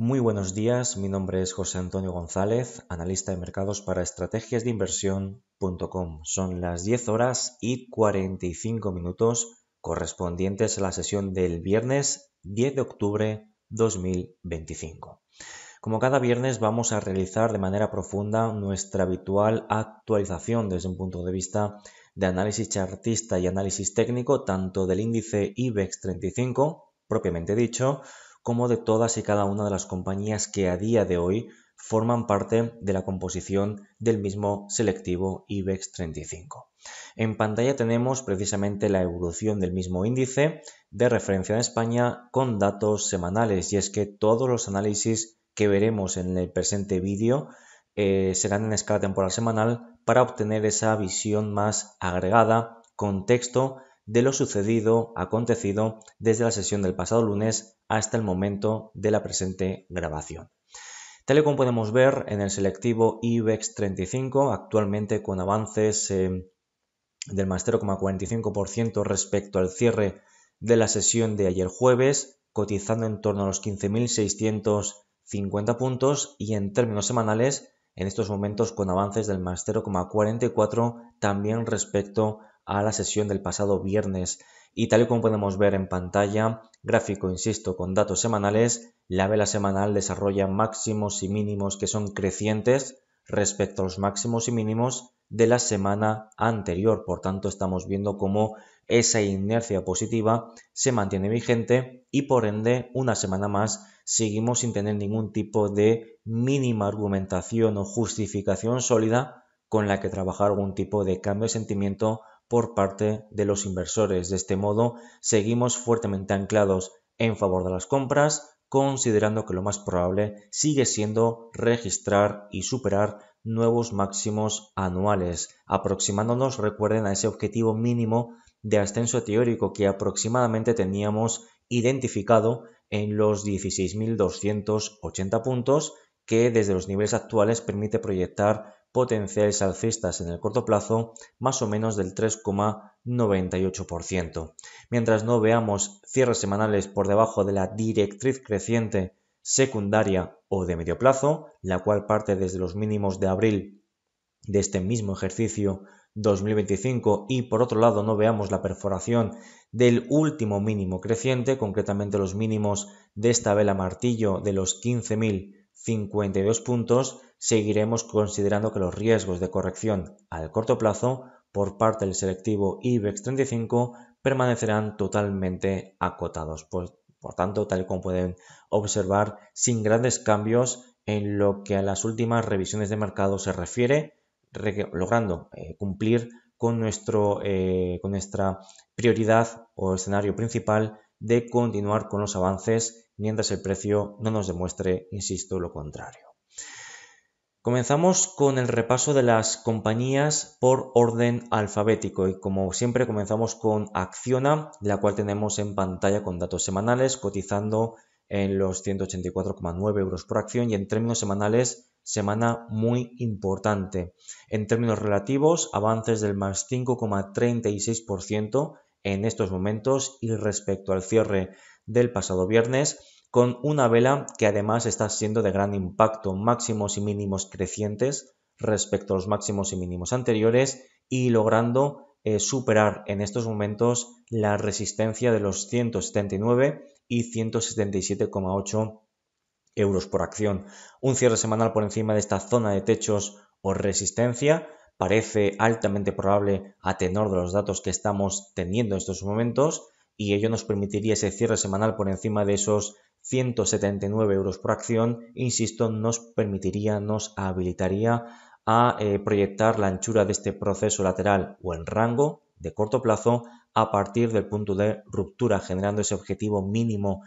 Muy buenos días, mi nombre es José Antonio González, analista de mercados para estrategiasdeinversión.com. Son las 10 horas y 45 minutos correspondientes a la sesión del viernes 10 de octubre 2025. Como cada viernes vamos a realizar de manera profunda nuestra habitual actualización desde un punto de vista de análisis chartista y análisis técnico tanto del índice IBEX 35, propiamente dicho, como de todas y cada una de las compañías que a día de hoy forman parte de la composición del mismo selectivo IBEX 35. En pantalla tenemos precisamente la evolución del mismo índice de referencia en España con datos semanales, y es que todos los análisis que veremos en el presente vídeo serán en escala temporal semanal para obtener esa visión más agregada, contexto de lo sucedido, acontecido desde la sesión del pasado lunes hasta el momento de la presente grabación. Tal y como podemos ver en el selectivo IBEX 35, actualmente con avances del más 0,45% respecto al cierre de la sesión de ayer jueves, cotizando en torno a los 15.650 puntos, y en términos semanales en estos momentos con avances del más 0,44 también respecto a la sesión del pasado viernes. Y tal y como podemos ver en pantalla, gráfico, insisto, con datos semanales, la vela semanal desarrolla máximos y mínimos que son crecientes respecto a los máximos y mínimos de la semana anterior. Por tanto, estamos viendo cómo esa inercia positiva se mantiene vigente y por ende una semana más seguimos sin tener ningún tipo de mínima argumentación o justificación sólida con la que trabajar algún tipo de cambio de sentimiento por parte de los inversores. De este modo, seguimos fuertemente anclados en favor de las compras, considerando que lo más probable sigue siendo registrar y superar nuevos máximos anuales, aproximándonos, recuerden, a ese objetivo mínimo de ascenso teórico que aproximadamente teníamos identificado en los 16.280 puntos, que desde los niveles actuales permite proyectar potenciales alcistas en el corto plazo más o menos del 3,98%. Mientras no veamos cierres semanales por debajo de la directriz creciente secundaria o de medio plazo, la cual parte desde los mínimos de abril de este mismo ejercicio 2025, y por otro lado no veamos la perforación del último mínimo creciente, concretamente los mínimos de esta vela martillo de los 15.052 puntos, seguiremos considerando que los riesgos de corrección al corto plazo por parte del selectivo IBEX 35 permanecerán totalmente acotados. Por tanto, tal como pueden observar, sin grandes cambios en lo que a las últimas revisiones de mercado se refiere, logrando cumplir con nuestra prioridad o escenario principal de continuar con los avances mientras el precio no nos demuestre, insisto, lo contrario. Comenzamos con el repaso de las compañías por orden alfabético y como siempre comenzamos con Acciona, la cual tenemos en pantalla con datos semanales cotizando en los 184,9 euros por acción, y en términos semanales, semana muy importante. En términos relativos, avances del más 5,36% en estos momentos y respecto al cierre del pasado viernes, con una vela que además está siendo de gran impacto, máximos y mínimos crecientes respecto a los máximos y mínimos anteriores, y logrando superar en estos momentos la resistencia de los 179 y 177,8 euros por acción. Un cierre semanal por encima de esta zona de techos o resistencia parece altamente probable a tenor de los datos que estamos teniendo en estos momentos, y ello nos permitiría ese cierre semanal por encima de esos 179 euros por acción. Insisto, nos habilitaría a proyectar la anchura de este proceso lateral o en rango de corto plazo a partir del punto de ruptura, generando ese objetivo mínimo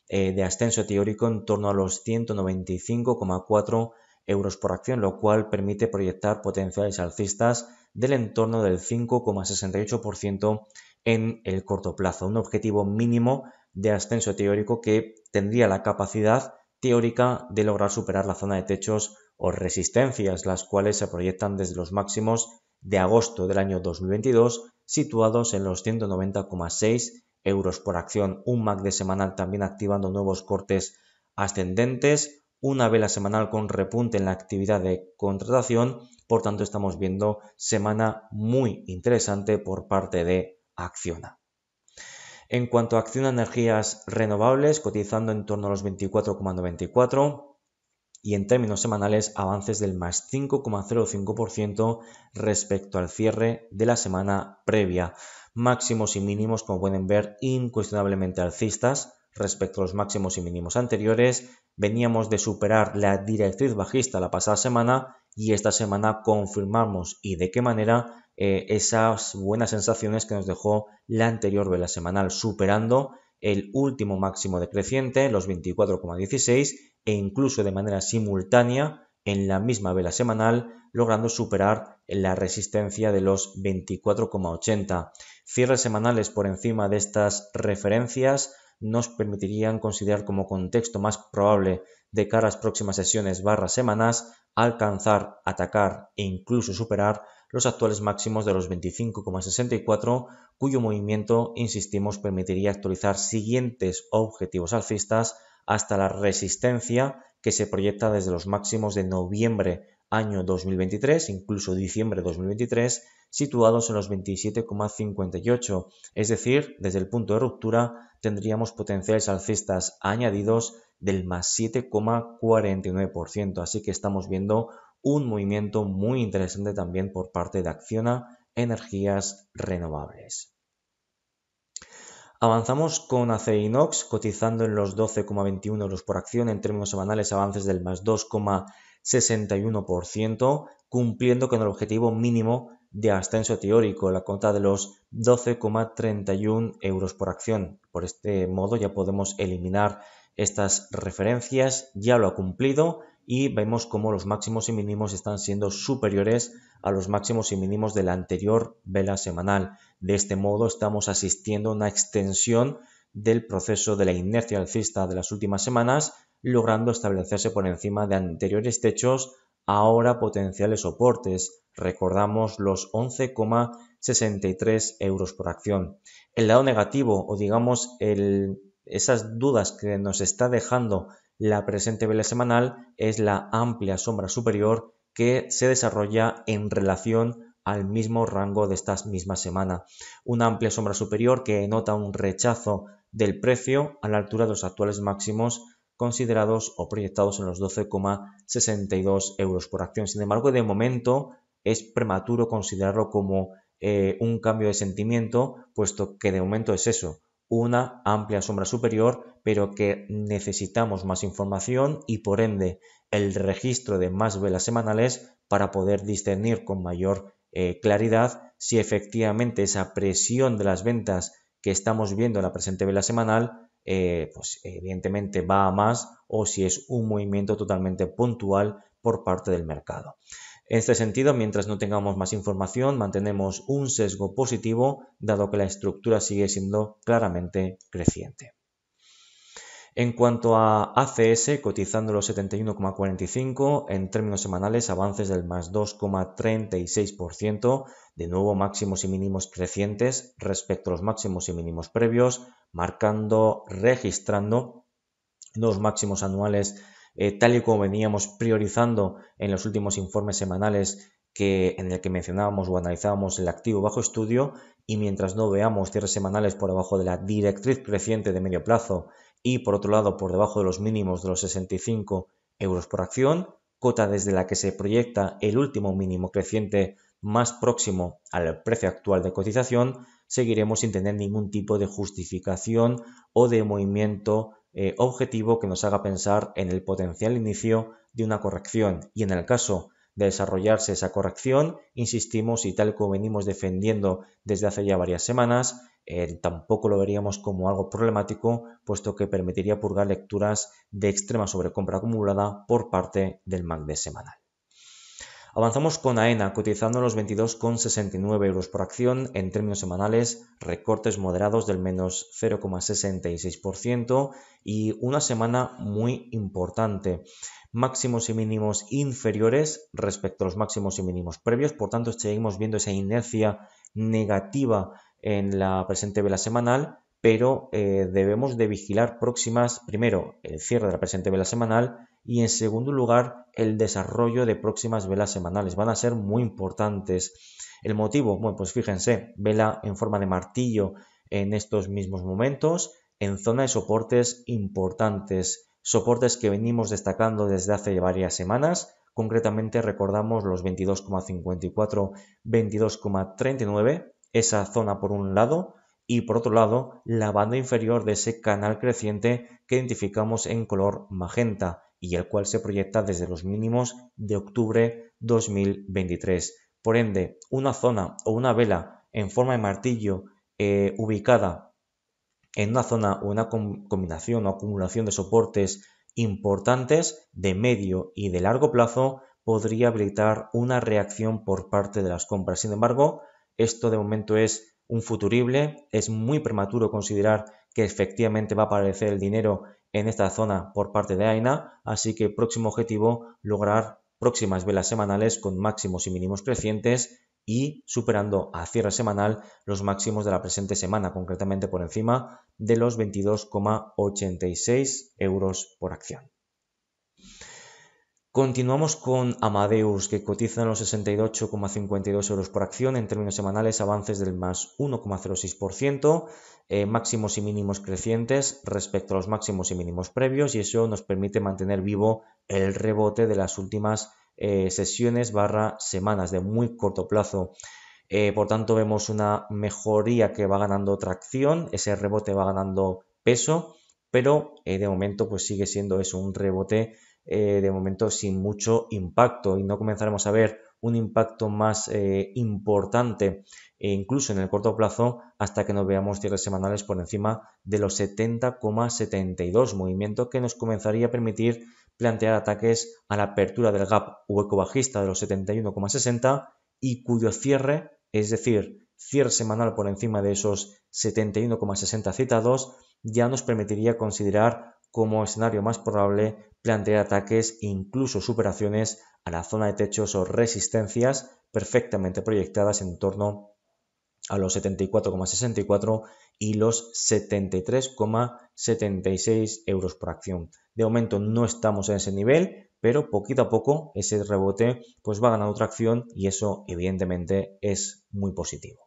de ascenso teórico en torno a los 195,4 euros por acción, lo cual permite proyectar potenciales alcistas del entorno del 5,68% en el corto plazo, un objetivo mínimo de ascenso teórico que tendría la capacidad teórica de lograr superar la zona de techos o resistencias, las cuales se proyectan desde los máximos de agosto del año 2022, situados en los 190,6 euros por acción. Un MACD semanal también activando nuevos cortes ascendentes, una vela semanal con repunte en la actividad de contratación, por tanto estamos viendo semana muy interesante por parte de Acciona. En cuanto a Acciona Energías Renovables, cotizando en torno a los 24,94 y en términos semanales avances del más 5,05% respecto al cierre de la semana previa. Máximos y mínimos, como pueden ver, incuestionablemente alcistas respecto a los máximos y mínimos anteriores. Veníamos de superar la directriz bajista la pasada semana y esta semana confirmamos y de qué manera esas buenas sensaciones que nos dejó la anterior vela semanal, superando el último máximo decreciente, los 24,16, e incluso de manera simultánea en la misma vela semanal, logrando superar la resistencia de los 24,80. Cierres semanales por encima de estas referencias nos permitirían considerar como contexto más probable de cara a las próximas sesiones semanas alcanzar, atacar e incluso superar los actuales máximos de los 25,64, cuyo movimiento, insistimos, permitiría actualizar siguientes objetivos alcistas hasta la resistencia que se proyecta desde los máximos de noviembre año 2023, incluso diciembre de 2023, situados en los 27,58, es decir, desde el punto de ruptura tendríamos potenciales alcistas añadidos del más 7,49%, así que estamos viendo un movimiento muy interesante también por parte de Acciona Energías Renovables. Avanzamos con Acerinox, cotizando en los 12,21 euros por acción, en términos semanales avances del más 2,61%, cumpliendo con el objetivo mínimo de ascenso teórico, la cota de los 12,31 euros por acción. Por este modo ya podemos eliminar estas referencias, ya lo ha cumplido y vemos cómo los máximos y mínimos están siendo superiores a los máximos y mínimos de la anterior vela semanal. De este modo estamos asistiendo a una extensión del proceso de la inercia alcista de las últimas semanas, logrando establecerse por encima de anteriores techos, ahora potenciales soportes. Recordamos los 11,63 euros por acción. El lado negativo, o digamos esas dudas que nos está dejando la presente vela semanal, es la amplia sombra superior que se desarrolla en relación al mismo rango de esta misma semana. Una amplia sombra superior que denota un rechazo del precio a la altura de los actuales máximos considerados o proyectados en los 12,62 euros por acción. Sin embargo, de momento es prematuro considerarlo como un cambio de sentimiento, puesto que de momento es eso, una amplia sombra superior, pero que necesitamos más información y por ende el registro de más velas semanales para poder discernir con mayor claridad si efectivamente esa presión de las ventas que estamos viendo en la presente vela semanal pues evidentemente va a más o si es un movimiento totalmente puntual por parte del mercado. En este sentido, mientras no tengamos más información, mantenemos un sesgo positivo, dado que la estructura sigue siendo claramente creciente. En cuanto a ACS, cotizando los 71,45, en términos semanales avances del más 2,36%, de nuevo máximos y mínimos crecientes respecto a los máximos y mínimos previos, registrando los máximos anuales tal y como veníamos priorizando en los últimos informes semanales en el que mencionábamos o analizábamos el activo bajo estudio, y mientras no veamos cierres semanales por debajo de la directriz creciente de medio plazo y por otro lado por debajo de los mínimos de los 65 euros por acción, cota desde la que se proyecta el último mínimo creciente más próximo al precio actual de cotización, seguiremos sin tener ningún tipo de justificación o de movimiento objetivo que nos haga pensar en el potencial inicio de una corrección, y en el caso de desarrollarse esa corrección, insistimos, y tal como venimos defendiendo desde hace ya varias semanas, tampoco lo veríamos como algo problemático, puesto que permitiría purgar lecturas de extrema sobrecompra acumulada por parte del MACD semanal. Avanzamos con AENA, cotizando los 22,69 euros por acción, en términos semanales, recortes moderados del menos 0,66% y una semana muy importante. Máximos y mínimos inferiores respecto a los máximos y mínimos previos, por tanto seguimos viendo esa inercia negativa en la presente vela semanal, pero debemos de vigilar primero el cierre de la presente vela semanal y en segundo lugar el desarrollo de próximas velas semanales. Van a ser muy importantes. El motivo, bueno, pues fíjense, vela en forma de martillo en estos mismos momentos, en zona de soportes importantes, soportes que venimos destacando desde hace varias semanas. Concretamente recordamos los 22,54, 22,39, esa zona por un lado, y por otro lado la banda inferior de ese canal creciente que identificamos en color magenta y el cual se proyecta desde los mínimos de octubre 2023. Por ende, una zona o una vela en forma de martillo ubicada en una zona o una combinación o acumulación de soportes importantes de medio y de largo plazo podría habilitar una reacción por parte de las compras. Sin embargo, esto de momento es un futurible, es muy prematuro considerar que efectivamente va a aparecer el dinero en esta zona por parte de AENA, así que próximo objetivo, lograr próximas velas semanales con máximos y mínimos crecientes y superando a cierre semanal los máximos de la presente semana, concretamente por encima de los 22,86 euros por acción. Continuamos con Amadeus, que cotiza en los 68,52 euros por acción, en términos semanales avances del más 1,06%, máximos y mínimos crecientes respecto a los máximos y mínimos previos, y eso nos permite mantener vivo el rebote de las últimas sesiones / semanas de muy corto plazo. Por tanto, vemos una mejoría que va ganando tracción, ese rebote va ganando peso, pero de momento pues sigue siendo eso, un rebote de momento sin mucho impacto, y no comenzaremos a ver un impacto más importante incluso en el corto plazo hasta que nos veamos cierres semanales por encima de los 70,72, movimiento que nos comenzaría a permitir plantear ataques a la apertura del gap hueco bajista de los 71,60 y cuyo cierre, es decir, cierre semanal por encima de esos 71,60 citados, ya nos permitiría considerar como escenario más probable plantear ataques e incluso superaciones a la zona de techos o resistencias perfectamente proyectadas en torno a los 74,64 y los 73,76 euros por acción. De momento no estamos en ese nivel, pero poquito a poco ese rebote pues va ganando tracción y eso evidentemente es muy positivo.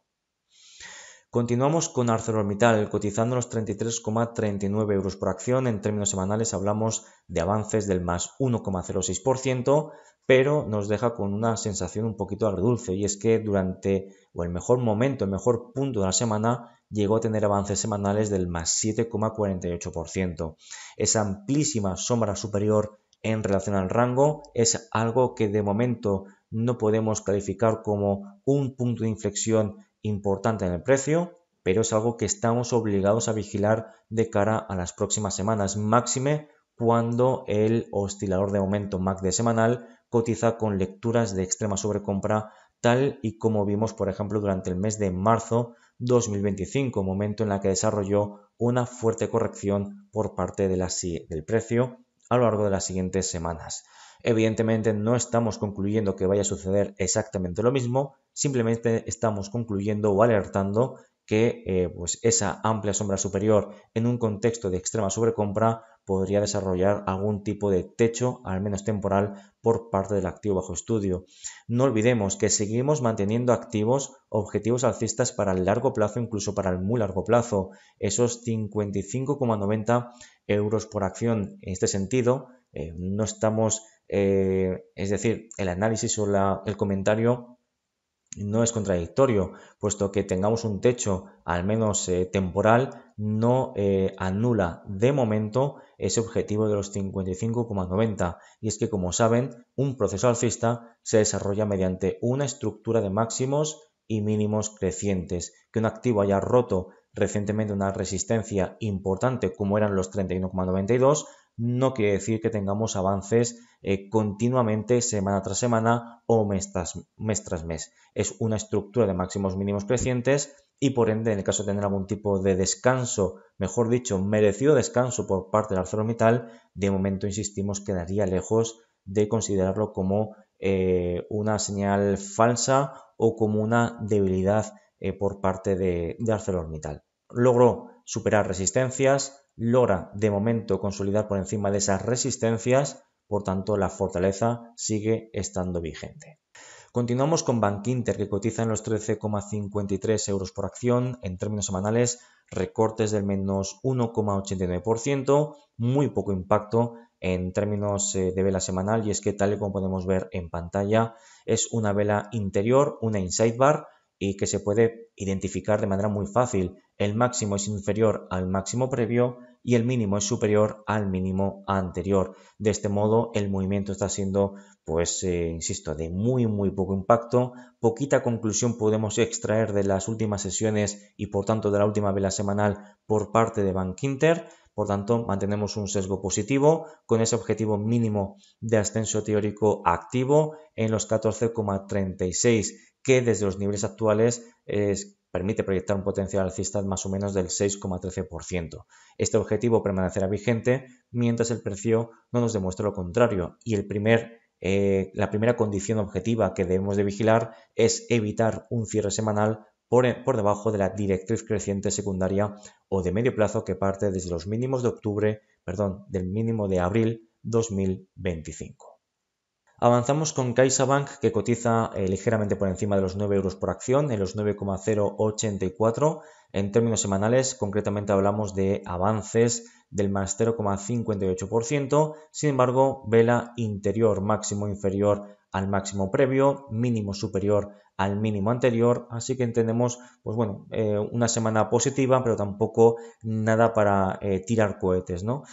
Continuamos con ArcelorMittal, cotizando los 33,39 euros por acción. En términos semanales hablamos de avances del más 1,06%, pero nos deja con una sensación un poquito agridulce, y es que durante el mejor momento, el mejor punto de la semana, llegó a tener avances semanales del más 7,48%. Esa amplísima sombra superior en relación al rango es algo que de momento no podemos calificar como un punto de inflexión importante en el precio, pero es algo que estamos obligados a vigilar de cara a las próximas semanas, máxime cuando el oscilador de momento MACD semanal cotiza con lecturas de extrema sobrecompra, tal y como vimos por ejemplo durante el mes de marzo 2025, momento en el que desarrolló una fuerte corrección por parte del precio a lo largo de las siguientes semanas. Evidentemente no estamos concluyendo que vaya a suceder exactamente lo mismo, simplemente estamos concluyendo o alertando que pues esa amplia sombra superior en un contexto de extrema sobrecompra podría desarrollar algún tipo de techo, al menos temporal, por parte del activo bajo estudio. No olvidemos que seguimos manteniendo activos objetivos alcistas para el largo plazo, incluso para el muy largo plazo, esos 55,90 euros por acción. En este sentido, no estamos, es decir, el análisis o el comentario no es contradictorio, puesto que tengamos un techo al menos temporal, no anula de momento ese objetivo de los 55,90, y es que, como saben, un proceso alcista se desarrolla mediante una estructura de máximos y mínimos crecientes. Que un activo haya roto recientemente una resistencia importante como eran los 31,92 no quiere decir que tengamos avances continuamente semana tras semana o mes tras mes. Es una estructura de máximos mínimos crecientes y por ende, en el caso de tener algún tipo de descanso, mejor dicho, merecido descanso por parte de ArcelorMittal, de momento insistimos quedaría lejos de considerarlo como una señal falsa o como una debilidad por parte de ArcelorMittal. Logró superar resistencias, logra de momento consolidar por encima de esas resistencias, por tanto la fortaleza sigue estando vigente. Continuamos con Bankinter, que cotiza en los 13,53 euros por acción. En términos semanales, recortes del menos 1,89%, muy poco impacto en términos de vela semanal, y es que tal y como podemos ver en pantalla, es una vela interior, una inside bar, y que se puede identificar de manera muy fácil. El máximo es inferior al máximo previo y el mínimo es superior al mínimo anterior. De este modo, el movimiento está siendo, pues, insisto, de muy poco impacto. Poquita conclusión podemos extraer de las últimas sesiones y, por tanto, de la última vela semanal por parte de Bankinter. Por tanto, mantenemos un sesgo positivo con ese objetivo mínimo de ascenso teórico activo en los 14,36, que desde los niveles actuales permite proyectar un potencial alcista más o menos del 6,13%. Este objetivo permanecerá vigente mientras el precio no nos demuestre lo contrario, y la primera condición objetiva que debemos de vigilar es evitar un cierre semanal por debajo de la directriz creciente secundaria o de medio plazo que parte desde los mínimos de del mínimo de abril 2025. Avanzamos con CaixaBank, que cotiza ligeramente por encima de los 9 euros por acción, en los 9,084. En términos semanales, concretamente hablamos de avances del más 0,58%. Sin embargo, vela interior máximo inferior al máximo previo, mínimo superior al mínimo anterior, así que entendemos, pues bueno, una semana positiva, pero tampoco nada para tirar cohetes, ¿no?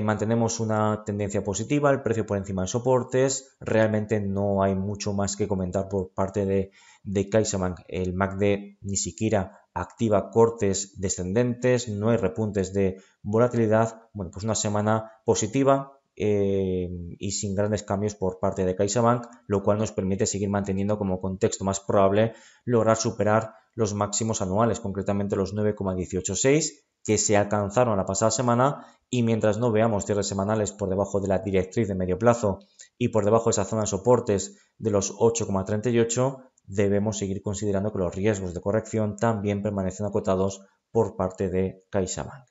Mantenemos una tendencia positiva, el precio por encima de soportes. Realmente no hay mucho más que comentar por parte de CaixaBank. El MACD ni siquiera activa cortes descendentes, no hay repuntes de volatilidad. Bueno, pues una semana positiva y sin grandes cambios por parte de CaixaBank, lo cual nos permite seguir manteniendo como contexto más probable lograr superar los máximos anuales, concretamente los 9,186 que se alcanzaron la pasada semana, y mientras no veamos cierres semanales por debajo de la directriz de medio plazo y por debajo de esa zona de soportes de los 8,38, debemos seguir considerando que los riesgos de corrección también permanecen acotados por parte de CaixaBank.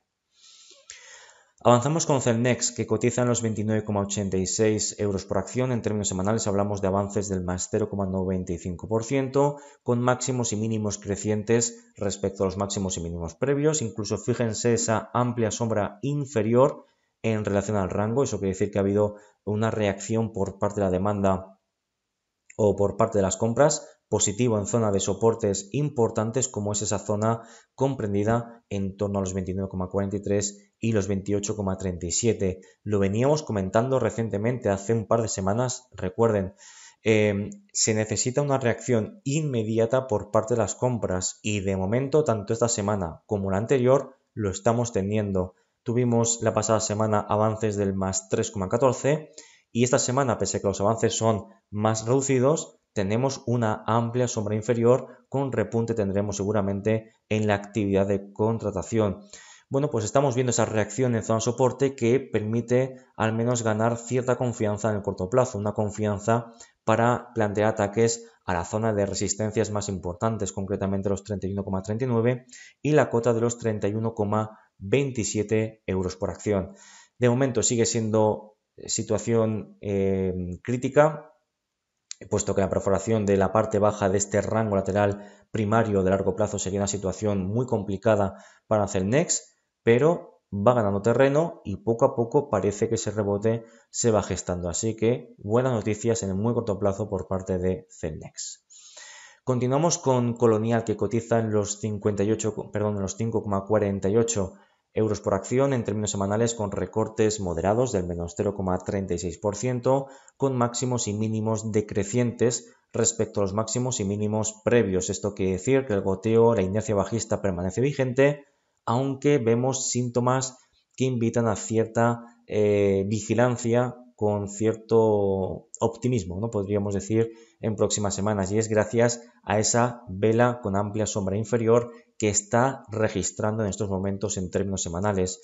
Avanzamos con Celnex, que cotiza en los 29,86 euros por acción. En términos semanales hablamos de avances del más 0,95%, con máximos y mínimos crecientes respecto a los máximos y mínimos previos. Incluso fíjense esa amplia sombra inferior en relación al rango. Eso quiere decir que ha habido una reacción por parte de la demanda o por parte de las compras positivo en zona de soportes importantes, como es esa zona comprendida en torno a los 29,43 y los 28,37. Lo veníamos comentando recientemente, hace un par de semanas, recuerden, se necesita una reacción inmediata por parte de las compras, y de momento tanto esta semana como la anterior lo estamos teniendo. Tuvimos la pasada semana avances del más 3,14 y esta semana, pese a que los avances son más reducidos, tenemos una amplia sombra inferior. Con repunte tendremos seguramente en la actividad de contratación. Bueno, pues estamos viendo esa reacción en zona de soporte que permite al menos ganar cierta confianza en el corto plazo, una confianza para plantear ataques a la zona de resistencias más importantes, concretamente los 31,39 y la cota de los 31,27 euros por acción. De momento sigue siendo situación crítica, puesto que la perforación de la parte baja de este rango lateral primario de largo plazo sería una situación muy complicada para Celnex, pero va ganando terreno y poco a poco parece que ese rebote se va gestando. Así que buenas noticias en el muy corto plazo por parte de Celnex. Continuamos con Colonial, que cotiza en los 5,48 euros por acción en términos semanales, con recortes moderados del menos 0,36%, con máximos y mínimos decrecientes respecto a los máximos y mínimos previos. Esto quiere decir que el goteo, la inercia bajista permanece vigente, aunque vemos síntomas que invitan a cierta vigilancia con cierto optimismo, ¿no? Podríamos decir, en próximas semanas, y es gracias a esa vela con amplia sombra inferior que está registrando en estos momentos en términos semanales.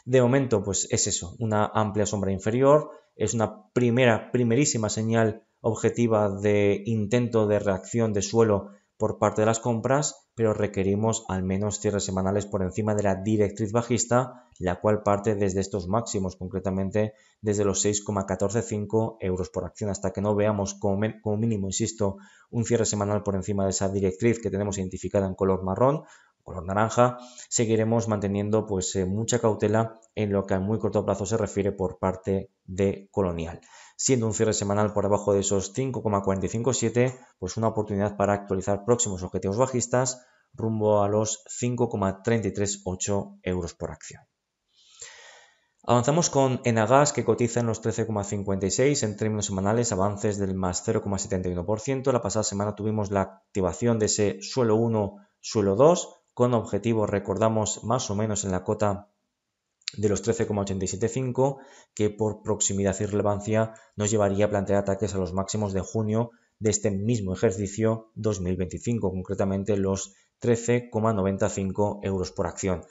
De momento, pues es eso, una amplia sombra inferior, es una primerísima señal objetiva de intento de reacción de suelo por parte de las compras, pero requerimos al menos cierres semanales por encima de la directriz bajista, la cual parte desde estos máximos, concretamente desde los 6,145 euros por acción, hasta que no veamos como mínimo, insisto, un cierre semanal por encima de esa directriz que tenemos identificada en color marrón, color naranja, seguiremos manteniendo mucha cautela en lo que a muy corto plazo se refiere por parte de Colonial. Siendo un cierre semanal por debajo de esos 5,457, pues una oportunidad para actualizar próximos objetivos bajistas rumbo a los 5,338 euros por acción. Avanzamos con Enagas, que cotiza en los 13,56 en términos semanales, avances del más 0,71%. La pasada semana tuvimos la activación de ese suelo 1, suelo 2, con objetivo, recordamos, más o menos en la cota de los 13,875, que por proximidad y relevancia nos llevaría a plantear ataques a los máximos de junio de este mismo ejercicio 2025, concretamente los 13,95 euros por acción.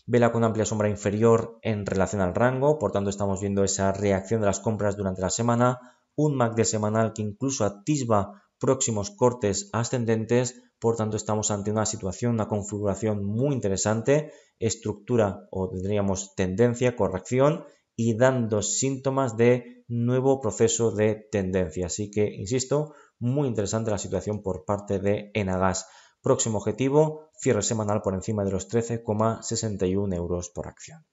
Vela con amplia sombra inferior en relación al rango, por tanto estamos viendo esa reacción de las compras durante la semana, un MACD semanal que incluso atisba próximos cortes ascendentes, por tanto estamos ante una situación, una configuración muy interesante, estructura o tendríamos tendencia, corrección y dando síntomas de nuevo proceso de tendencia. Así que, insisto, muy interesante la situación por parte de Enagas. Próximo objetivo, cierre semanal por encima de los 13,61 euros por acción.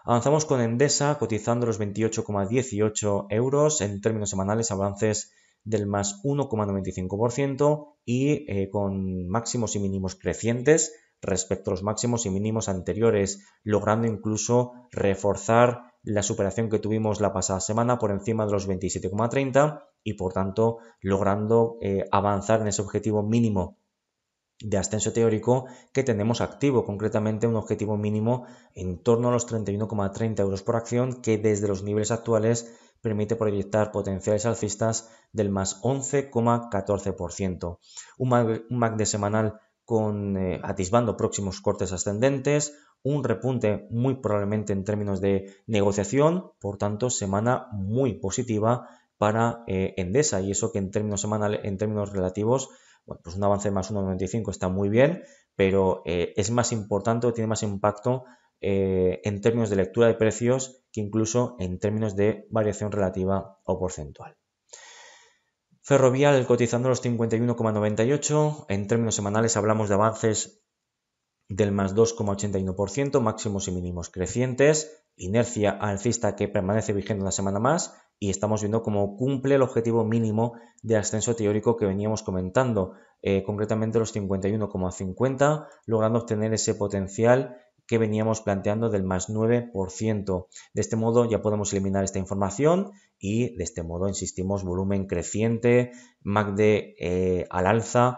Avanzamos con Endesa, cotizando los 28,18 euros en términos semanales, avances del más 1,95% y con máximos y mínimos crecientes respecto a los máximos y mínimos anteriores, logrando incluso reforzar la superación que tuvimos la pasada semana por encima de los 27,30 y por tanto logrando avanzar en ese objetivo mínimo de ascenso teórico que tenemos activo, concretamente un objetivo mínimo en torno a los 31,30 euros por acción, que desde los niveles actuales permite proyectar potenciales alcistas del más 11,14%. Un MACD semanal con atisbando próximos cortes ascendentes, un repunte muy probablemente en términos de negociación, por tanto semana muy positiva para Endesa, y eso que en términos semanales, en términos relativos, bueno, pues un avance más 1,95 está muy bien, pero es más importante o tiene más impacto en términos de lectura de precios que incluso en términos de variación relativa o porcentual. Ferrovial cotizando los 51,98. En términos semanales hablamos de avances del más 2,81%, máximos y mínimos crecientes, inercia alcista que permanece vigente una semana más y estamos viendo cómo cumple el objetivo mínimo de ascenso teórico que veníamos comentando, concretamente los 51,50, logrando obtener ese potencial que veníamos planteando del más 9%. De este modo ya podemos eliminar esta información y de este modo, insistimos, volumen creciente, MACD al alza.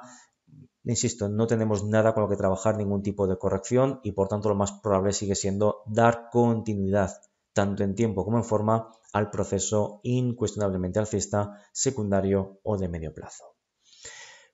Insisto, no tenemos nada con lo que trabajar, ningún tipo de corrección y por tanto lo más probable sigue siendo dar continuidad, tanto en tiempo como en forma, al proceso incuestionablemente alcista, secundario o de medio plazo.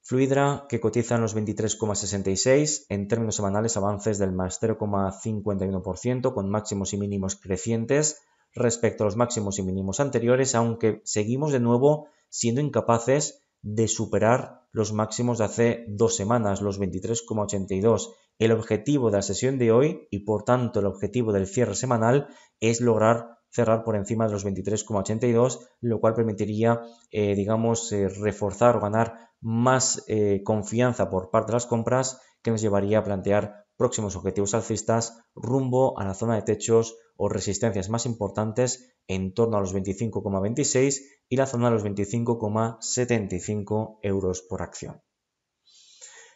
Fluidra, que cotiza en los 23,66, en términos semanales avances del más 0,51% con máximos y mínimos crecientes respecto a los máximos y mínimos anteriores, aunque seguimos de nuevo siendo incapaces de superar los máximos de hace 2 semanas, los 23,82. El objetivo de la sesión de hoy y por tanto el objetivo del cierre semanal es lograr cerrar por encima de los 23,82, lo cual permitiría, reforzar o ganar más confianza por parte de las compras, que nos llevaría a plantear próximos objetivos alcistas rumbo a la zona de techos o resistencias más importantes en torno a los 25,26 y la zona de los 25,75 euros por acción.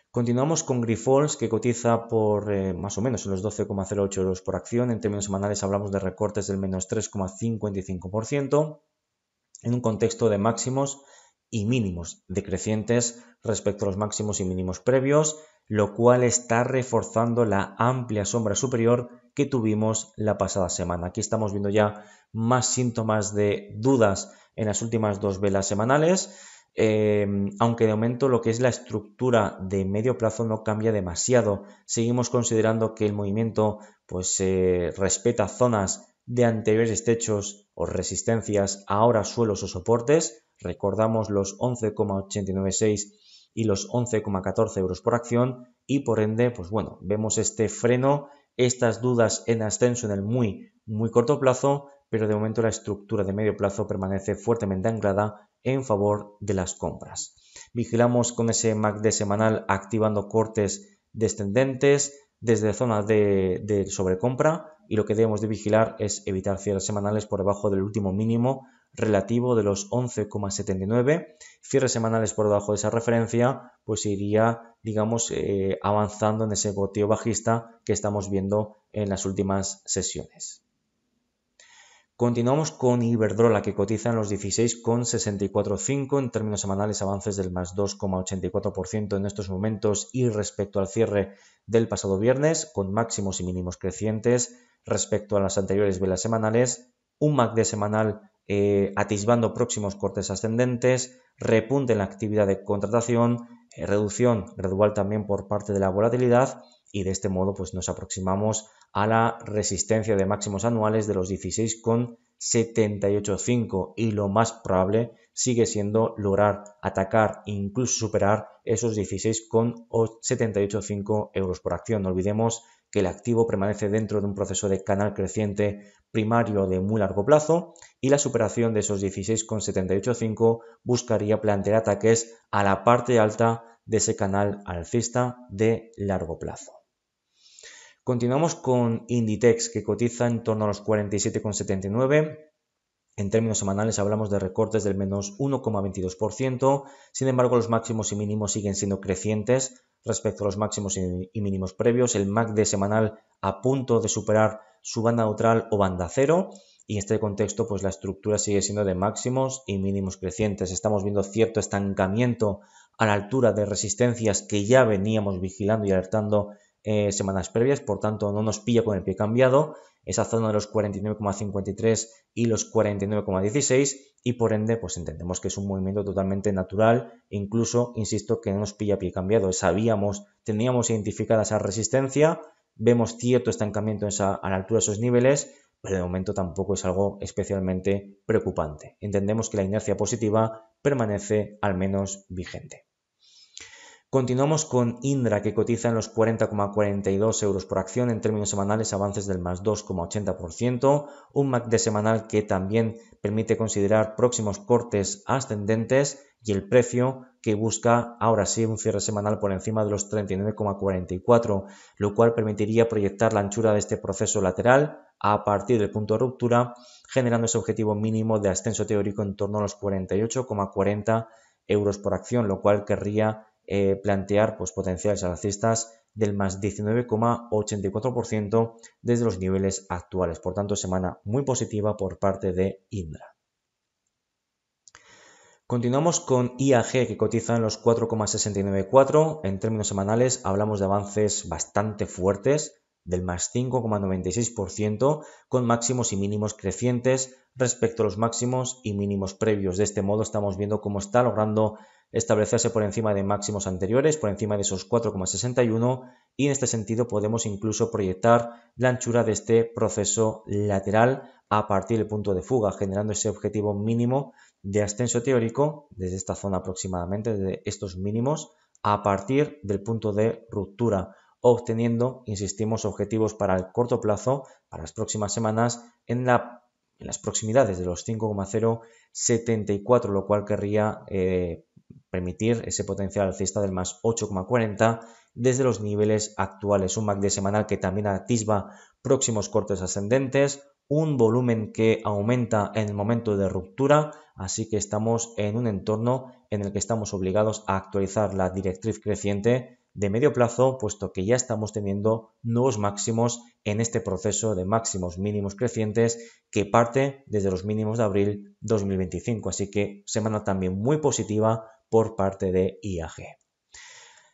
Continuamos con Grifols, que cotiza por más o menos en los 12,08 euros por acción. En términos semanales hablamos de recortes del menos 3,55% en un contexto de máximos y mínimos decrecientes respecto a los máximos y mínimos previos, lo cual está reforzando la amplia sombra superior que tuvimos la pasada semana. Aquí estamos viendo ya más síntomas de dudas en las últimas 2 velas semanales, aunque de momento lo que es la estructura de medio plazo no cambia demasiado. Seguimos considerando que el movimiento respeta zonas de anteriores techos o resistencias, ahora suelos o soportes. Recordamos los 11,896 y los 11,14 euros por acción y por ende, pues bueno, vemos este freno, estas dudas en ascenso en el muy corto plazo, pero de momento la estructura de medio plazo permanece fuertemente anclada en favor de las compras. Vigilamos con ese MACD semanal activando cortes descendentes desde zonas de sobrecompra y lo que debemos de vigilar es evitar cierres semanales por debajo del último mínimo relativo de los 11,79. Cierres semanales por debajo de esa referencia pues iría, digamos, avanzando en ese goteo bajista que estamos viendo en las últimas sesiones. Continuamos con Iberdrola, que cotiza en los 16,645 en términos semanales, avances del más 2,84% en estos momentos y respecto al cierre del pasado viernes, con máximos y mínimos crecientes respecto a las anteriores velas semanales, un MACD semanal atisbando próximos cortes ascendentes, repunte en la actividad de contratación, reducción gradual también por parte de la volatilidad y de este modo pues nos aproximamos a la resistencia de máximos anuales de los 16,785 y lo más probable sigue siendo lograr atacar e incluso superar esos 16,785 euros por acción. No olvidemos que el activo permanece dentro de un proceso de canal creciente primario de muy largo plazo y la superación de esos 16,785 buscaría plantear ataques a la parte alta de ese canal alcista de largo plazo. Continuamos con Inditex, que cotiza en torno a los 47,79. En términos semanales hablamos de recortes del menos 1,22%. Sin embargo, los máximos y mínimos siguen siendo crecientes respecto a los máximos y mínimos previos. El MACD semanal a punto de superar su banda neutral o banda cero. Y en este contexto, pues la estructura sigue siendo de máximos y mínimos crecientes. Estamos viendo cierto estancamiento a la altura de resistencias que ya veníamos vigilando y alertando semanas previas, por tanto no nos pilla con el pie cambiado, esa zona de los 49,53 y los 49,16 y por ende pues entendemos que es un movimiento totalmente natural, incluso insisto que no nos pilla pie cambiado, teníamos identificada esa resistencia, vemos cierto estancamiento a la altura de esos niveles, pero de momento tampoco es algo especialmente preocupante. Entendemos que la inercia positiva permanece al menos vigente. Continuamos con Indra, que cotiza en los 40,42 euros por acción en términos semanales, avances del más 2,80%, un MACD semanal que también permite considerar próximos cortes ascendentes y el precio que busca ahora sí un cierre semanal por encima de los 39,44, lo cual permitiría proyectar la anchura de este proceso lateral a partir del punto de ruptura, generando ese objetivo mínimo de ascenso teórico en torno a los 48,40 euros por acción, lo cual querría plantear pues, potenciales alcistas del más 19,84% desde los niveles actuales. Por tanto, semana muy positiva por parte de Indra. Continuamos con IAG, que cotiza en los 4,694. En términos semanales hablamos de avances bastante fuertes del más 5,96% con máximos y mínimos crecientes respecto a los máximos y mínimos previos. De este modo estamos viendo cómo está logrando establecerse por encima de máximos anteriores, por encima de esos 4,61 y en este sentido podemos incluso proyectar la anchura de este proceso lateral a partir del punto de fuga, generando ese objetivo mínimo de ascenso teórico desde esta zona aproximadamente, de estos mínimos, a partir del punto de ruptura, obteniendo, insistimos, objetivos para el corto plazo, para las próximas semanas, en las proximidades de los 5,074, lo cual querría permitir ese potencial alcista del más 8,40 desde los niveles actuales. Un MACD semanal que también atisba próximos cortes ascendentes, un volumen que aumenta en el momento de ruptura, así que estamos en un entorno en el que estamos obligados a actualizar la directriz creciente de medio plazo, puesto que ya estamos teniendo nuevos máximos en este proceso de máximos mínimos crecientes que parte desde los mínimos de abril 2025, así que semana también muy positiva por parte de IAG.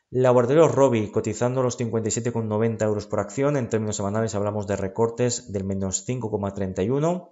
Laboratorio Rovi cotizando los 57,90 euros por acción. En términos semanales hablamos de recortes del menos 5,31.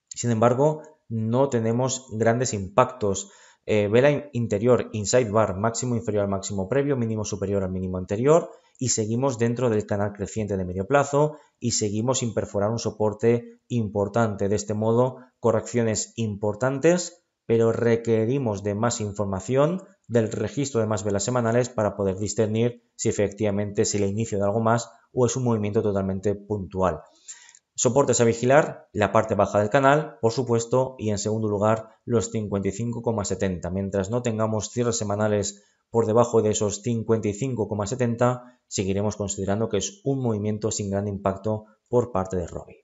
Sin embargo, no tenemos grandes impactos. Vela interior, inside bar, máximo inferior al máximo previo, mínimo superior al mínimo anterior y seguimos dentro del canal creciente de medio plazo y seguimos sin perforar un soporte importante. De este modo, correcciones importantes, pero requerimos de más información del registro de más velas semanales para poder discernir si efectivamente es el inicio de algo más o es un movimiento totalmente puntual. Soportes a vigilar, la parte baja del canal, por supuesto, y en segundo lugar los 55,70. Mientras no tengamos cierres semanales por debajo de esos 55,70, seguiremos considerando que es un movimiento sin gran impacto por parte de Robi.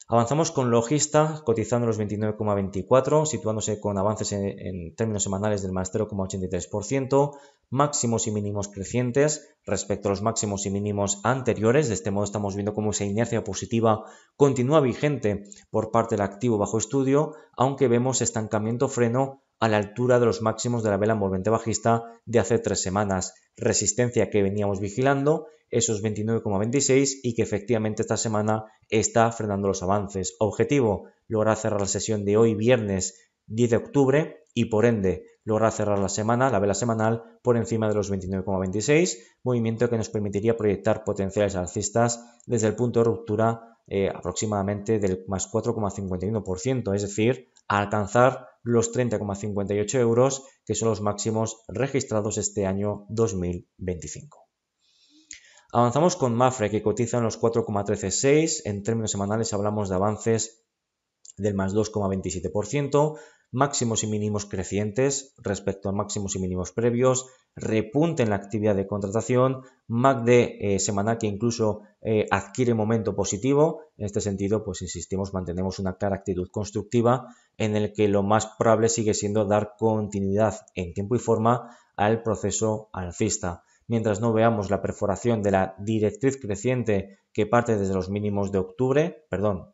Avanzamos con Logista, cotizando los 29,24, situándose con avances en términos semanales del más 0,83%, máximos y mínimos crecientes respecto a los máximos y mínimos anteriores. De este modo estamos viendo cómo esa inercia positiva continúa vigente por parte del activo bajo estudio, aunque vemos estancamiento freno a la altura de los máximos de la vela envolvente bajista de hace 3 semanas. Resistencia que veníamos vigilando, esos 29,26, y que efectivamente esta semana está frenando los avances. Objetivo, lograr cerrar la sesión de hoy viernes 10 de octubre y por ende lograr cerrar la semana, la vela semanal, por encima de los 29,26, movimiento que nos permitiría proyectar potenciales alcistas desde el punto de ruptura aproximadamente del más 4,51%, es decir, a alcanzar los 30,58 euros, que son los máximos registrados este año 2025. Avanzamos con Mapfre, que cotiza en los 4,136. En términos semanales hablamos de avances del más 2,27%, máximos y mínimos crecientes respecto a máximos y mínimos previos, repunte en la actividad de contratación, MACD semanal que incluso adquiere momento positivo. En este sentido, pues insistimos, mantenemos una clara actitud constructiva en el que lo más probable sigue siendo dar continuidad en tiempo y forma al proceso alcista. Mientras no veamos la perforación de la directriz creciente que parte desde los mínimos de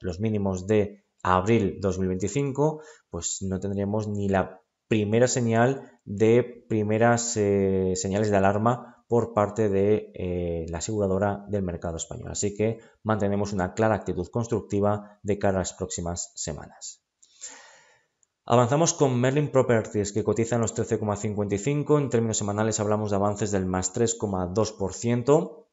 los mínimos de abril 2025, pues no tendremos ni la primera señal de primeras señales de alarma por parte de la aseguradora del mercado español. Así que mantenemos una clara actitud constructiva de cara a las próximas semanas. Avanzamos con Merlin Properties, que cotiza en los 13,55. En términos semanales hablamos de avances del más 3,2%.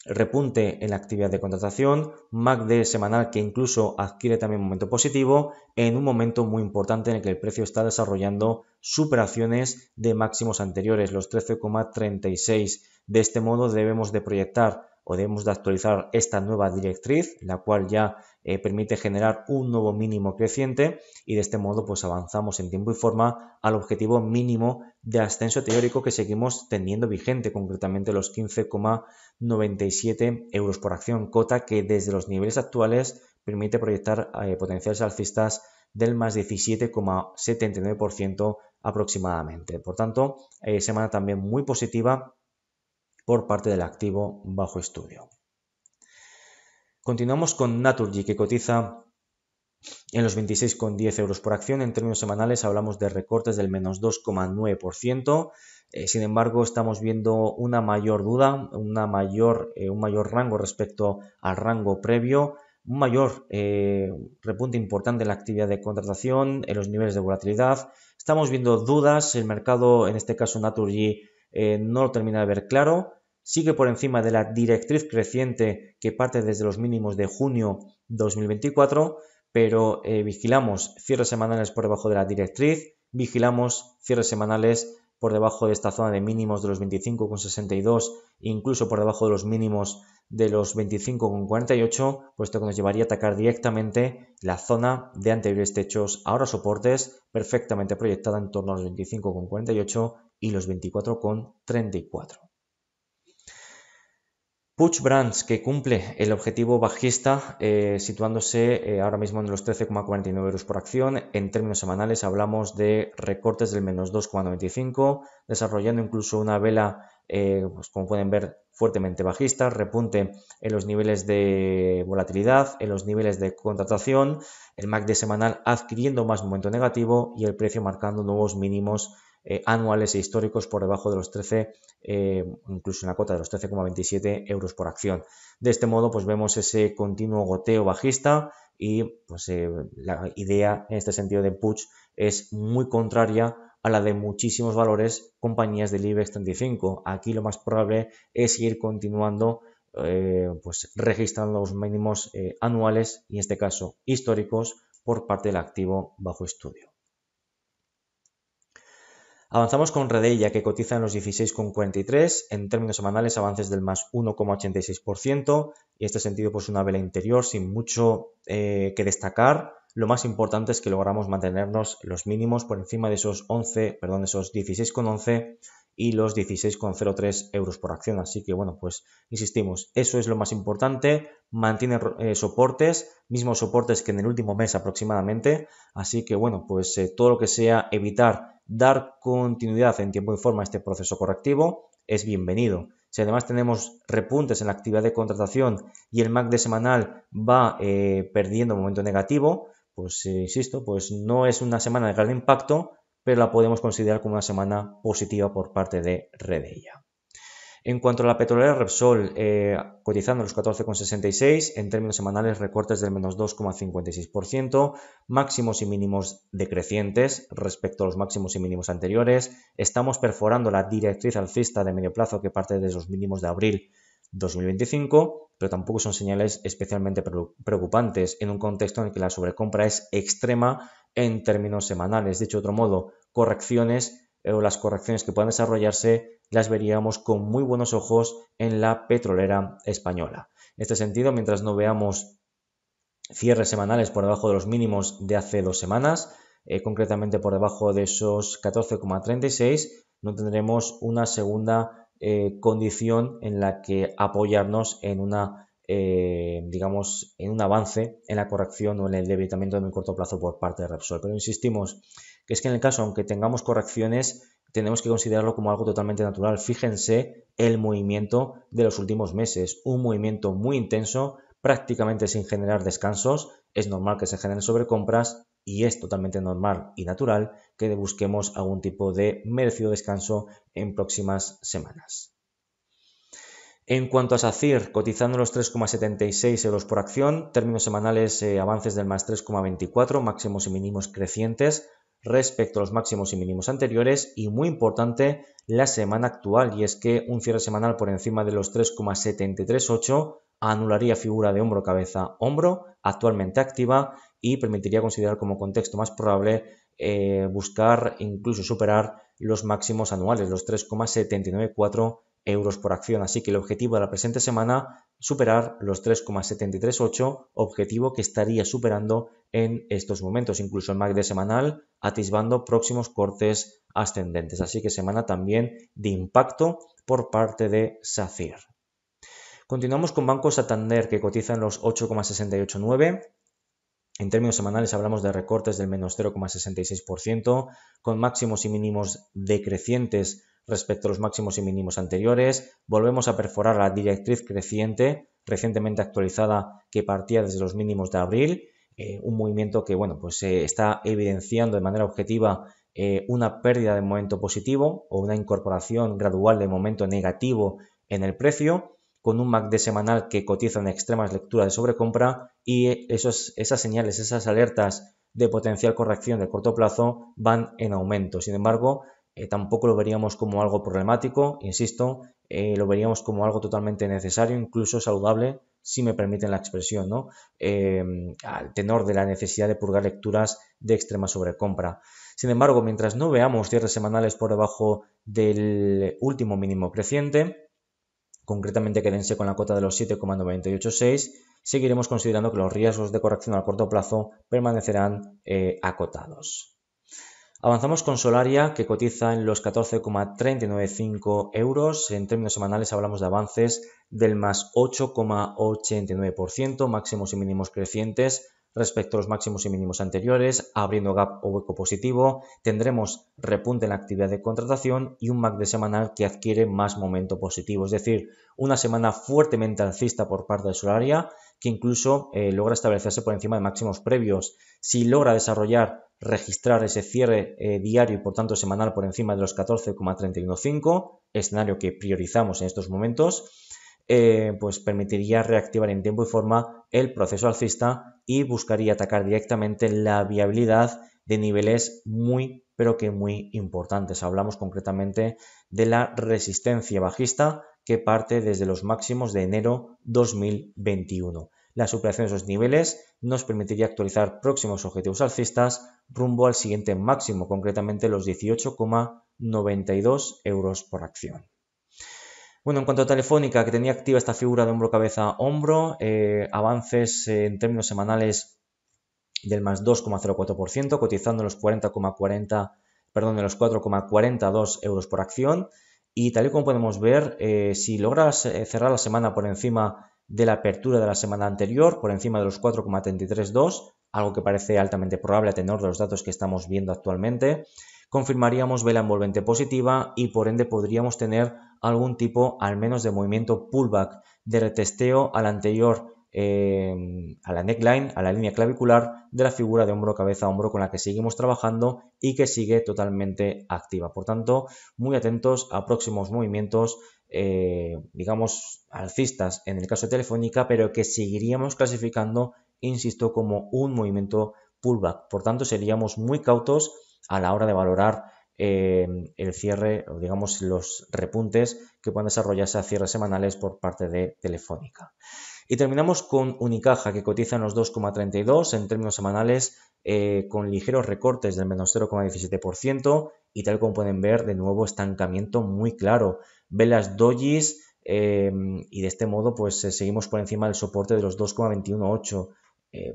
Repunte en la actividad de contratación, MACD semanal que incluso adquiere también momento positivo en un momento muy importante en el que el precio está desarrollando superaciones de máximos anteriores, los 13,36. De este modo debemos de proyectar o debemos de actualizar esta nueva directriz, la cual ya permite generar un nuevo mínimo creciente, y de este modo pues avanzamos en tiempo y forma al objetivo mínimo de ascenso teórico que seguimos teniendo vigente, concretamente los 15,97 euros por acción, cota que desde los niveles actuales permite proyectar potenciales alcistas del más 17,79% aproximadamente. Por tanto, semana también muy positiva por parte del activo bajo estudio. Continuamos con Naturgy, que cotiza en los 26,10 euros por acción. En términos semanales hablamos de recortes del menos 2,9%. Sin embargo, estamos viendo una mayor duda, un mayor rango respecto al rango previo, un mayor repunte importante en la actividad de contratación, en los niveles de volatilidad. Estamos viendo dudas, el mercado, en este caso Naturgy, no lo termina de ver claro. Sigue por encima de la directriz creciente que parte desde los mínimos de junio 2024, pero vigilamos cierres semanales por debajo de la directriz, vigilamos cierres semanales por debajo de esta zona de mínimos de los 25,62, incluso por debajo de los mínimos de los 25,48, puesto que nos llevaría a atacar directamente la zona de anteriores techos, ahora soportes, perfectamente proyectada en torno a los 25,48 y los 24,34. Puig Brands, que cumple el objetivo bajista, situándose ahora mismo en los 13,49 euros por acción. En términos semanales hablamos de recortes del menos 2,95, desarrollando incluso una vela, pues como pueden ver, fuertemente bajista, repunte en los niveles de volatilidad, en los niveles de contratación, el MACD semanal adquiriendo más momento negativo y el precio marcando nuevos mínimos anuales e históricos por debajo de los 13, incluso en la cota de los 13,27 euros por acción. De este modo, pues vemos ese continuo goteo bajista y pues la idea en este sentido de Puig es muy contraria a la de muchísimos valores, compañías del IBEX 35. Aquí lo más probable es seguir continuando pues registrando los mínimos anuales y en este caso históricos por parte del activo bajo estudio. Avanzamos con Redeia, que cotiza en los 16,43, en términos semanales avances del más 1,86%, y en este sentido pues una vela interior sin mucho que destacar. Lo más importante es que logramos mantenernos los mínimos por encima de esos 16,11 y los 16,03 euros por acción. Así que bueno, pues insistimos, eso es lo más importante. Mantiene soportes, mismos soportes que en el último mes aproximadamente. Así que bueno, pues todo lo que sea evitar dar continuidad en tiempo y forma a este proceso correctivo es bienvenido. Si además tenemos repuntes en la actividad de contratación y el MACD semanal va perdiendo momento negativo, pues insisto, pues no es una semana de gran impacto, pero la podemos considerar como una semana positiva por parte de Redeia. En cuanto a la petrolera Repsol, cotizando los 14,66, en términos semanales recortes del menos 2,56%, máximos y mínimos decrecientes respecto a los máximos y mínimos anteriores. Estamos perforando la directriz alcista de medio plazo que parte desde los mínimos de abril 2025, pero tampoco son señales especialmente preocupantes en un contexto en el que la sobrecompra es extrema en términos semanales. Dicho de otro modo, correcciones o las correcciones que puedan desarrollarse las veríamos con muy buenos ojos en la petrolera española. En este sentido, mientras no veamos cierres semanales por debajo de los mínimos de hace 2 semanas, concretamente por debajo de esos 14,36, no tendremos una segunda condición en la que apoyarnos en una digamos, en un avance en la corrección o en el debilitamiento de muy corto plazo por parte de Repsol. Pero insistimos que es que en el caso, aunque tengamos correcciones, tenemos que considerarlo como algo totalmente natural. Fíjense el movimiento de los últimos meses, un movimiento muy intenso, prácticamente sin generar descansos. Es normal que se generen sobrecompras y es totalmente normal y natural que busquemos algún tipo de merecido descanso en próximas semanas. En cuanto a SACIR, cotizando los 3,76 euros por acción, términos semanales avances del más 3,24, máximos y mínimos crecientes respecto a los máximos y mínimos anteriores, y muy importante la semana actual, y es que un cierre semanal por encima de los 3,738 anularía figura de hombro-cabeza-hombro actualmente activa y permitiría considerar como contexto más probable buscar incluso superar los máximos anuales, los 3,794 euros por acción. Así que el objetivo de la presente semana, superar los 3,738, objetivo que estaría superando en estos momentos, incluso el MACD semanal atisbando próximos cortes ascendentes. Así que semana también de impacto por parte de SACIR. Continuamos con Banco Santander, que cotiza en los 8,689. En términos semanales hablamos de recortes del menos 0,66%, con máximos y mínimos decrecientes respecto a los máximos y mínimos anteriores. Volvemos a perforar la directriz creciente recientemente actualizada que partía desde los mínimos de abril, un movimiento que bueno, pues está evidenciando de manera objetiva una pérdida de momento positivo o una incorporación gradual de momento negativo en el precio, con un MACD semanal que cotiza en extremas lecturas de sobrecompra y esas señales, esas alertas de potencial corrección de corto plazo van en aumento. Sin embargo, tampoco lo veríamos como algo problemático, insisto, lo veríamos como algo totalmente necesario, incluso saludable, si me permiten la expresión, ¿no? Al tenor de la necesidad de purgar lecturas de extrema sobrecompra. Sin embargo, mientras no veamos cierres semanales por debajo del último mínimo creciente, concretamente quédense con la cota de los 7,986, seguiremos considerando que los riesgos de corrección a corto plazo permanecerán acotados. Avanzamos con Solaria, que cotiza en los 14,395 euros. En términos semanales hablamos de avances del más 8,89%, máximos y mínimos crecientes respecto a los máximos y mínimos anteriores, abriendo gap o hueco positivo. Tendremos repunte en la actividad de contratación y un MACD semanal que adquiere más momento positivo, es decir, una semana fuertemente alcista por parte de Solaria, que incluso logra establecerse por encima de máximos previos. Si logra registrar ese cierre diario y por tanto semanal por encima de los 14,315, escenario que priorizamos en estos momentos, pues permitiría reactivar en tiempo y forma el proceso alcista y buscaría atacar directamente la viabilidad de niveles muy pero que muy importantes. Hablamos concretamente de la resistencia bajista que parte desde los máximos de enero 2021. La superación de esos niveles nos permitiría actualizar próximos objetivos alcistas rumbo al siguiente máximo, concretamente los 18,92 euros por acción. Bueno, en cuanto a Telefónica, que tenía activa esta figura de hombro-cabeza-hombro, avances en términos semanales del más 2,04%, cotizando en los 4,42 euros por acción. Y tal y como podemos ver, si logras cerrar la semana por encima de la apertura de la semana anterior, por encima de los 4,332, algo que parece altamente probable a tenor de los datos que estamos viendo actualmente, confirmaríamos vela envolvente positiva y por ende podríamos tener algún tipo al menos de movimiento pullback de retesteo al anterior, a la neckline, a la línea clavicular de la figura de hombro cabeza a hombro con la que seguimos trabajando y que sigue totalmente activa. Por tanto, muy atentos a próximos movimientos, digamos, alcistas en el caso de Telefónica, pero que seguiríamos clasificando, insisto, como un movimiento pullback. Por tanto, seríamos muy cautos a la hora de valorar el cierre, o digamos los repuntes que puedan desarrollarse a cierres semanales por parte de Telefónica. Y terminamos con Unicaja, que cotiza en los 2,32 en términos semanales, con ligeros recortes del menos 0,17% y tal como pueden ver, de nuevo estancamiento muy claro. Velas dojis y de este modo pues seguimos por encima del soporte de los 2,218.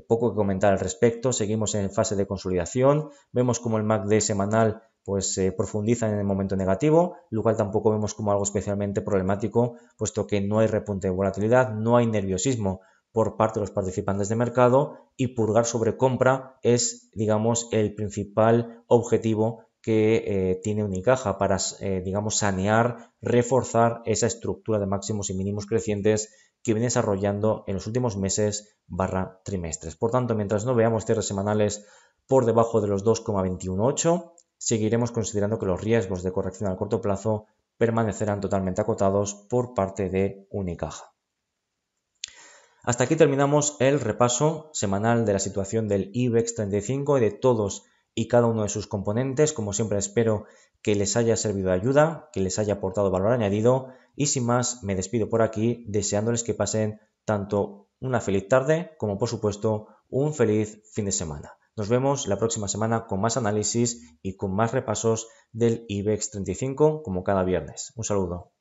Poco que comentar al respecto, seguimos en fase de consolidación, vemos como el MACD semanal pues profundiza en el momento negativo, lo cual tampoco vemos como algo especialmente problemático, puesto que no hay repunte de volatilidad, no hay nerviosismo por parte de los participantes de mercado y purgar sobre compra es, digamos, el principal objetivo que tiene Unicaja para, digamos, sanear, reforzar esa estructura de máximos y mínimos crecientes que viene desarrollando en los últimos meses / trimestres. Por tanto, mientras no veamos cierres semanales por debajo de los 2,218, seguiremos considerando que los riesgos de corrección a corto plazo permanecerán totalmente acotados por parte de Unicaja. Hasta aquí terminamos el repaso semanal de la situación del IBEX 35 y de todos y cada uno de sus componentes. Como siempre, espero que les haya servido de ayuda, que les haya aportado valor añadido y sin más me despido por aquí deseándoles que pasen tanto una feliz tarde como por supuesto un feliz fin de semana. Nos vemos la próxima semana con más análisis y con más repasos del IBEX 35 como cada viernes. Un saludo.